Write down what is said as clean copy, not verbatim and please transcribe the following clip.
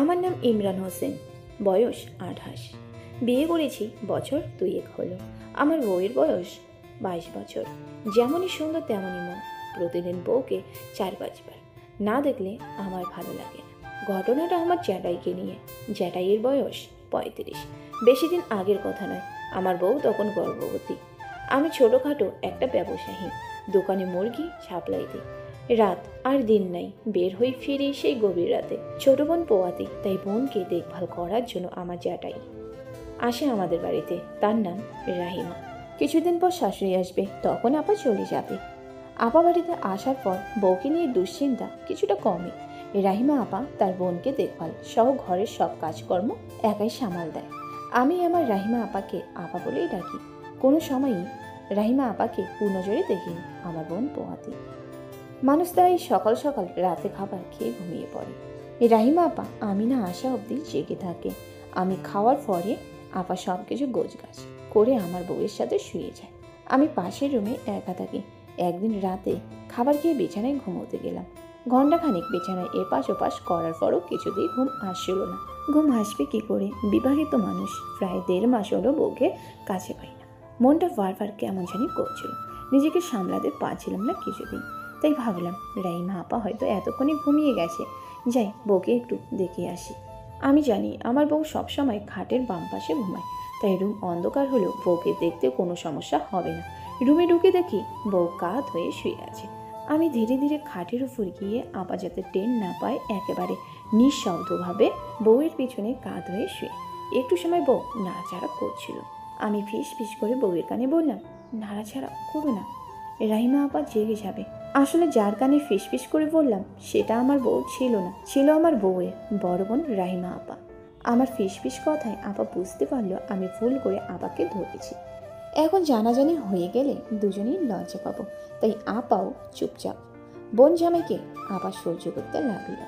আমার নাম ইমরান হোসেন, বয়স 28। বিয়ে করেছি বছর 2 হলো। আমার বউয়ের বয়স 22 বছর। যেমনই সুন্দর তেমনই মন। প্রতিদিন বউকে 4-5 বার না দেখলে আমার ভালো লাগে না। ঘটনাটা আমার জ্যাঠাইকে নিয়ে। জ্যাঠাইয়ের বয়স 35। বেশি দিন আগের কথা নয়। আমার বউ তখন গর্ভবতী। আমি ছোটোখাটো একটা ব্যবসায়ী, দোকানে মুরগি সাপ্লাই দিই। রাত আর দিন নাই, বের হয়ে ফিরি সেই গভীর রাতে। ছোট বোন পোয়াতি, তাই বোনকে দেখভাল করার জন্য আমার জ্যাঠাই আসে আমাদের বাড়িতে। তার নাম রাহিমা। কিছুদিন পর শাশুড়ি আসবে, তখন আপা চলে যাবে। আপা বাড়িতে আসার পর বউকে নিয়ে দুশ্চিন্তা কিছুটা কমে। রাহিমা আপা তার বোনকে দেখভাল সহ ঘরের সব কাজকর্ম একাই সামাল দেয়। আমি আমার রাহিমা আপাকে আপা বলেই ডাকি। কোনো সময়ই রাহিমা আপাকে কুনজরে দেখিনি আমার বোন পোয়াতি। মানুষ তাই সকাল সকাল রাতে খাবার খেয়ে ঘুমিয়ে পড়ে। রাহিমা আপা আমি না আসা অবধি জেগে থাকে। আমি খাওয়ার পরে আপা সব কিছু গোছগাছ করে আমার বউয়ের সাথে শুয়ে যায়। আমি পাশের রুমে একা থাকি। একদিন রাতে খাবার খেয়ে বিছানায় ঘুমোতে গেলাম। ঘণ্টাখানিক বিছানায় এপাশ ওপাশ করার পরও কিছুতেই ঘুম আসছিল না। ঘুম আসবে কি করে? বিবাহিত মানুষ, প্রায় 1.5 মাস হলো বউকে কাছে পাই না। মনটা বারবার কেমন জানি করছিল। নিজেকে সামলাতে পারছিলাম না কিছুদিন। তাই ভাবলাম রাহিমা আপা হয়তো এতক্ষণই ঘুমিয়ে গেছে, যাই বউকে একটু দেখে আসি। আমি জানি আমার বউ সবসময় খাটের বাম পাশে ঘুমায়, তাই রুম অন্ধকার হলেও বউকে দেখতে কোনো সমস্যা হবে না। রুমে ঢুকে দেখি বউ কাত হয়ে শুয়ে আছে। আমি ধীরে ধীরে খাটের উপর গিয়ে আপা যাতে টেন না পায় একেবারে নিঃশব্দভাবে বউয়ের পিছনে কাত হয়ে শুয়ে। একটু সময় বউ নাড়াচাড়া করছিল। আমি ফিস ফিস করে বউয়ের কানে বললাম, নাড়াচাড়া করো না, রাহিমা আপা জেগে যাবে। আসলে যার কানে ফিসফিস করে বললাম সেটা আমার বউ ছিল না, ছিল আমার বউয়ের বড় বোন রাহিমা আপা। আমার ফিসফিস কথায় আপা বুঝতে পারলো আমি ভুল করে আপাকে ধরেছি। এখন জানাজানি হয়ে গেলে দুজনেই লজ্জা পাবো, তাই আপাও চুপচাপ। বোন জামাইকে আপা সহ্য করতে লাগলো।